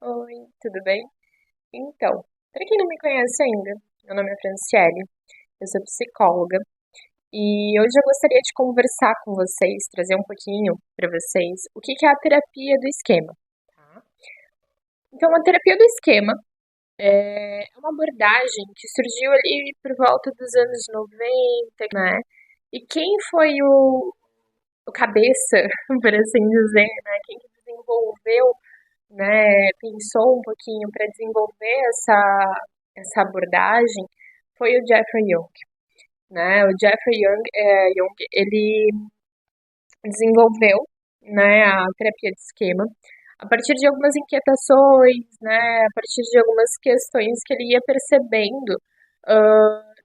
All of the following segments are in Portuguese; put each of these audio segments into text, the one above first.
Oi, tudo bem? Então, para quem não me conhece ainda, meu nome é Franciele, eu sou psicóloga e hoje eu gostaria de conversar com vocês, trazer um pouquinho para vocês o que que é a terapia do esquema, tá? Então, a terapia do esquema é uma abordagem que surgiu ali por volta dos anos 90, né? E quem foi o cabeça, por assim dizer, né? Quem que desenvolveu, né, pensou um pouquinho para desenvolver essa abordagem foi o Jeffrey Young, né? O Jeffrey Young, ele desenvolveu, né, a terapia de esquema a partir de algumas inquietações, né, a partir de algumas questões que ele ia percebendo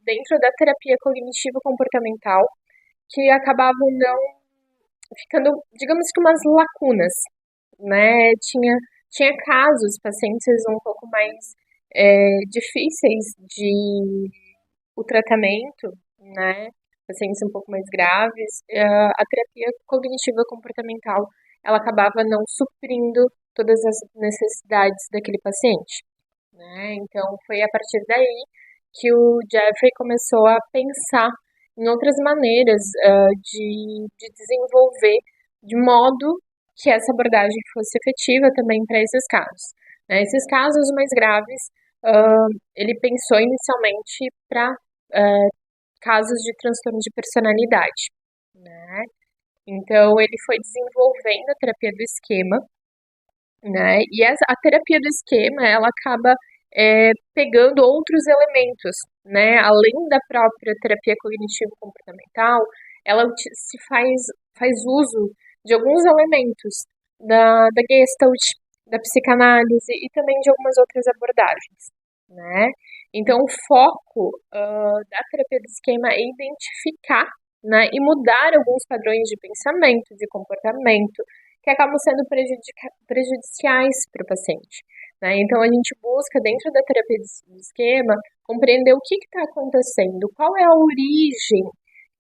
dentro da terapia cognitivo-comportamental que acabavam não ficando, digamos que umas lacunas, né? Tinha casos, pacientes um pouco mais difíceis de o tratamento, né? Pacientes um pouco mais graves, a terapia cognitiva comportamental, ela acabava não suprindo todas as necessidades daquele paciente, né? Então foi a partir daí que o Jeffrey começou a pensar em outras maneiras de desenvolver de modo que essa abordagem fosse efetiva também para esses casos. Né? Esses casos mais graves, ele pensou inicialmente para casos de transtorno de personalidade. Né? Então, ele foi desenvolvendo a terapia do esquema, né? E a terapia do esquema, ela acaba pegando outros elementos, né? Além da própria terapia cognitivo-comportamental, ela faz uso de alguns elementos da Gestalt, da psicanálise e também de algumas outras abordagens, né? Então, o foco da terapia do esquema é identificar, né, e mudar alguns padrões de pensamento, de comportamento, que acabam sendo prejudiciais para o paciente. Né? Então, a gente busca, dentro da terapia do esquema, compreender o que está acontecendo, qual é a origem,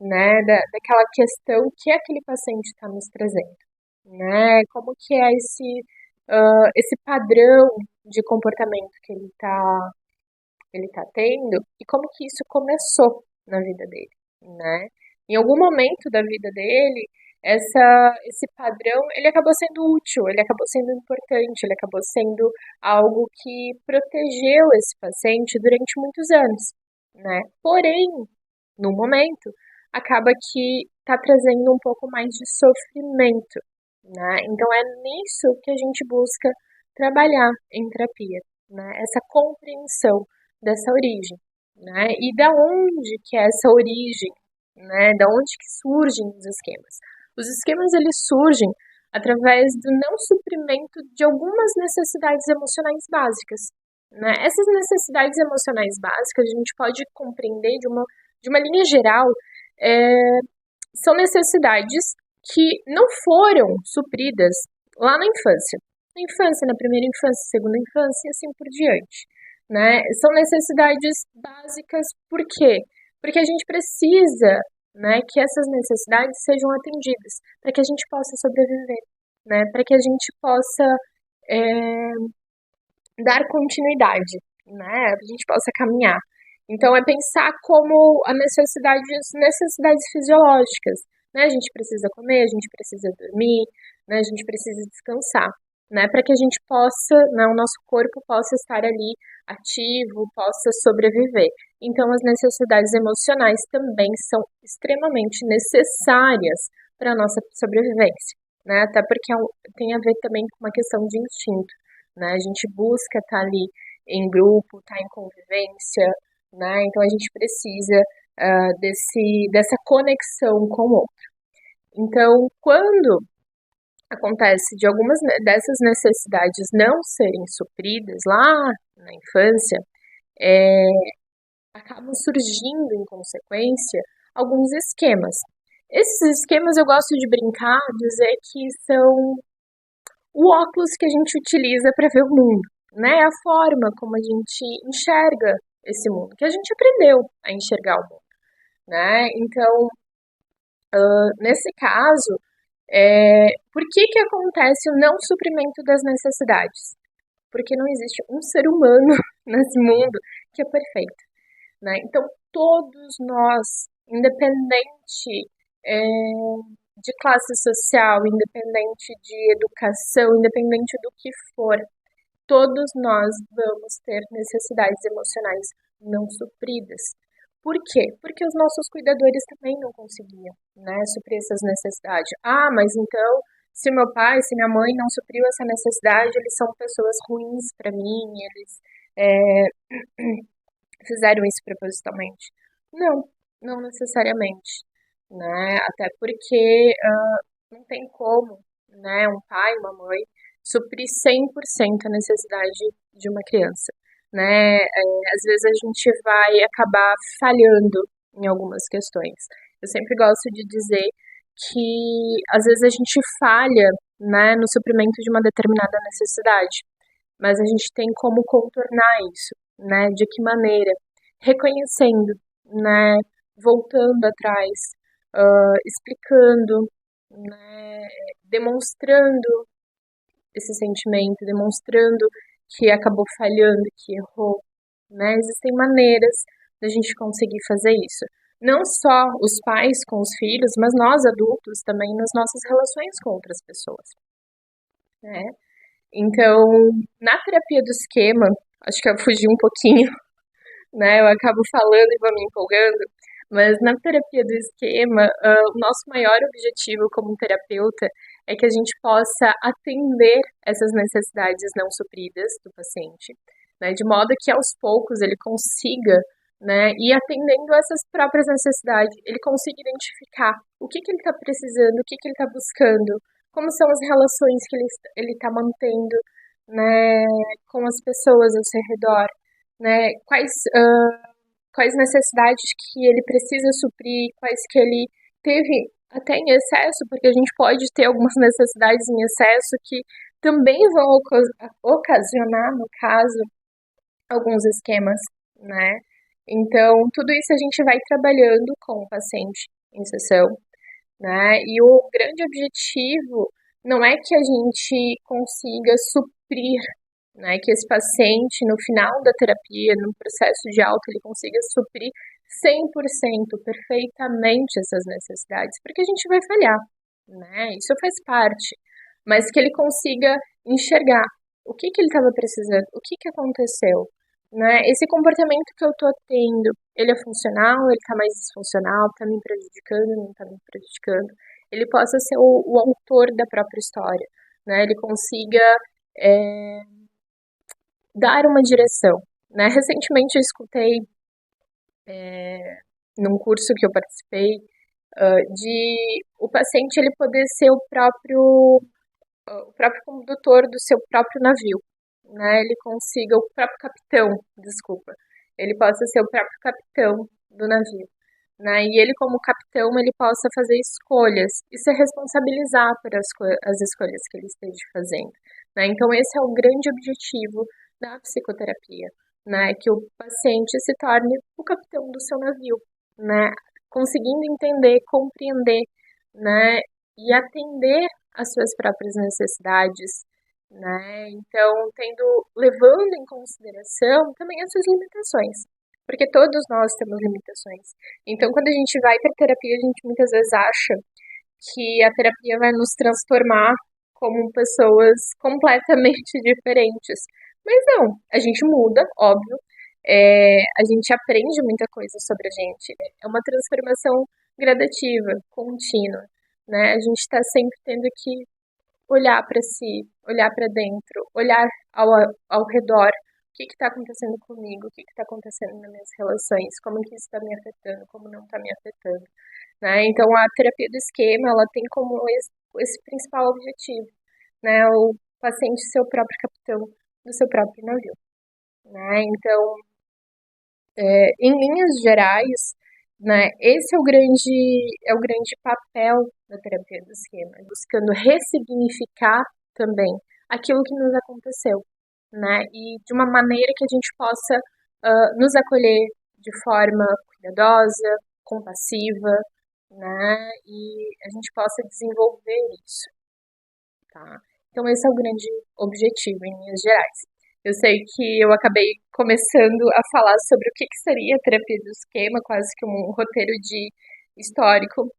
né, daquela questão que aquele paciente está nos trazendo. Né? Como que é esse padrão de comportamento que ele tá tendo e como que isso começou na vida dele, né? Em algum momento da vida dele, esse padrão, ele acabou sendo útil, ele acabou sendo importante, ele acabou sendo algo que protegeu esse paciente durante muitos anos, né? Porém, no momento, acaba que está trazendo um pouco mais de sofrimento, né? Então é nisso que a gente busca trabalhar em terapia, né? Essa compreensão dessa origem, né? E da onde que é essa origem, né? Da onde que surgem os esquemas? Os esquemas eles surgem através do não suprimento de algumas necessidades emocionais básicas, né? Essas necessidades emocionais básicas a gente pode compreender de uma linha geral, é, são necessidades que não foram supridas lá na infância. Na infância, na primeira infância, segunda infância e assim por diante. Né? São necessidades básicas, por quê? Porque a gente precisa, né, que essas necessidades sejam atendidas para que a gente possa sobreviver, né, para que a gente possa é, dar continuidade, né, a gente possa caminhar. Então é pensar como necessidades fisiológicas, né? A gente precisa comer, a gente precisa dormir, né? A gente precisa descansar, né? Para que a gente possa, né, o nosso corpo possa estar ali ativo, possa sobreviver. Então as necessidades emocionais também são extremamente necessárias para a nossa sobrevivência, né? Até porque tem a ver também com uma questão de instinto, né? A gente busca estar ali em grupo, estar em convivência, né? Então a gente precisa dessa conexão com o outro. Então, quando acontece de algumas dessas necessidades não serem supridas lá na infância, é, acabam surgindo em consequência alguns esquemas. Esses esquemas eu gosto de brincar, dizer que são o óculos que a gente utiliza para ver o mundo, né? A forma como a gente enxerga esse mundo, que a gente aprendeu a enxergar o mundo, né? Então, nesse caso, por que que acontece o não suprimento das necessidades? porque não existe um ser humano nesse mundo que é perfeito, né? Então, todos nós, independente é, de classe social, independente de educação, independente do que for, todos nós vamos ter necessidades emocionais não supridas. Por quê? Porque os nossos cuidadores também não conseguiam, né, suprir essas necessidades. Ah, mas então, se meu pai, se minha mãe não supriu essa necessidade, eles são pessoas ruins para mim, eles é, fizeram isso propositalmente. Não, não necessariamente, né? Até porque não tem como, né, um pai, uma mãe, suprir 100% a necessidade de uma criança, né? Às vezes a gente vai acabar falhando em algumas questões. Eu sempre gosto de dizer que às vezes a gente falha, né, no suprimento de uma determinada necessidade, mas a gente tem como contornar isso, né? De que maneira? Reconhecendo, né? Voltando atrás, explicando, né? Demonstrando esse sentimento, demonstrando que acabou falhando, que errou, né? Existem maneiras da gente conseguir fazer isso. Não só os pais com os filhos, mas nós adultos também nas nossas relações com outras pessoas, né? Então, na terapia do esquema, acho que eu fugi um pouquinho, né? Eu acabo falando e vou me empolgando, mas na terapia do esquema, o nosso maior objetivo como terapeuta é que a gente possa atender essas necessidades não supridas do paciente, né? De modo que aos poucos ele consiga, né, ir atendendo essas próprias necessidades, ele consiga identificar o que ele está precisando, o que ele está buscando, como são as relações que ele está mantendo, né, com as pessoas ao seu redor, né, quais necessidades que ele precisa suprir, quais que ele teve até em excesso, porque a gente pode ter algumas necessidades em excesso que também vão ocasionar, no caso, alguns esquemas, né? Então, tudo isso a gente vai trabalhando com o paciente em sessão, né? E o grande objetivo não é que a gente consiga suprir, né, que esse paciente, no final da terapia, no processo de alta, ele consiga suprir 100% perfeitamente essas necessidades, porque a gente vai falhar, né? Isso faz parte, mas que ele consiga enxergar o que ele estava precisando, o que aconteceu, né? Esse comportamento que eu tô tendo, ele é funcional, ele tá mais disfuncional, tá me prejudicando, não tá me prejudicando. Ele possa ser o autor da própria história, né? Ele consiga é, dar uma direção, né? Recentemente eu escutei num curso que eu participei de o paciente ele poder ser o próprio condutor do seu próprio navio, né? Ele consiga o próprio capitão, desculpa, ele possa ser o próprio capitão do navio, né? E ele como capitão ele possa fazer escolhas e se responsabilizar por as escolhas que ele esteja fazendo, né? Então esse é o grande objetivo da psicoterapia, né? Que o paciente se torne o capitão do seu navio, né? Conseguindo entender, compreender, né? E atender as suas próprias necessidades, né? Então, levando em consideração também as suas limitações, porque todos nós temos limitações. Então, quando a gente vai para terapia, a gente muitas vezes acha que a terapia vai nos transformar como pessoas completamente diferentes. Mas não, a gente muda, óbvio, a gente aprende muita coisa sobre a gente. É uma transformação gradativa, contínua, né? A gente está sempre tendo que olhar para si, olhar para dentro, olhar ao redor. O que está acontecendo comigo? O que está acontecendo nas minhas relações? Como que isso está me afetando? Como não está me afetando? Né? Então, a terapia do esquema, ela tem como esse principal objetivo, né? O paciente ser o próprio capitão do seu próprio navio, né? Então, em linhas gerais, né, esse é o grande papel da terapia do esquema, buscando ressignificar também aquilo que nos aconteceu, né, e de uma maneira que a gente possa nos acolher de forma cuidadosa, compassiva, né, e a gente possa desenvolver isso, tá? Então esse é o grande objetivo em linhas gerais. Eu sei que eu acabei começando a falar sobre o que seria a terapia do esquema, quase que um roteiro de histórico,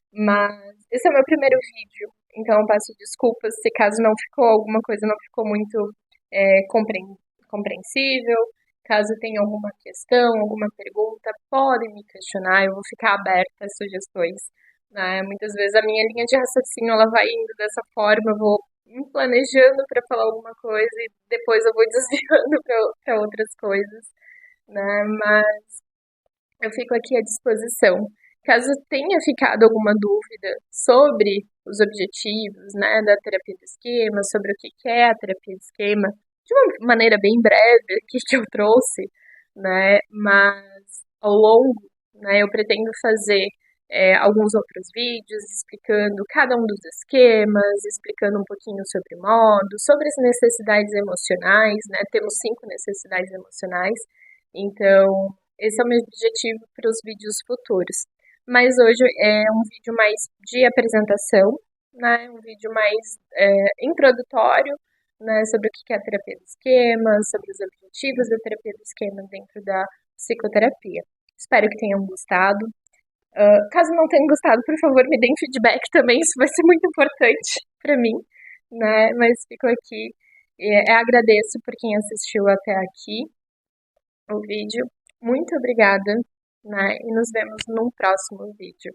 mas esse é o meu primeiro vídeo, então eu peço desculpas se caso não ficou alguma coisa, não ficou muito compreensível. Caso tenha alguma questão, alguma pergunta, podem me questionar, eu vou ficar aberta a sugestões, né? Muitas vezes a minha linha de raciocínio ela vai indo dessa forma, eu vou me planejando para falar alguma coisa e depois eu vou desviando para outras coisas, né? Mas eu fico aqui à disposição. Caso tenha ficado alguma dúvida sobre os objetivos, né, da terapia do esquema, sobre o que é a terapia do esquema, de uma maneira bem breve aqui que eu trouxe, né, mas ao longo, né, eu pretendo fazer alguns outros vídeos explicando cada um dos esquemas, explicando um pouquinho sobre modo, sobre as necessidades emocionais, né, temos 5 necessidades emocionais, então esse é o meu objetivo para os vídeos futuros. Mas hoje é um vídeo mais de apresentação, né? Um vídeo mais introdutório, né? Sobre o que é a terapia do esquema, sobre os objetivos da terapia do esquema dentro da psicoterapia. Espero que tenham gostado. Caso não tenham gostado, por favor, me deem feedback também, isso vai ser muito importante para mim, né? Mas fico aqui e agradeço por quem assistiu até aqui o vídeo. Muito obrigada, né? E nos vemos num próximo vídeo.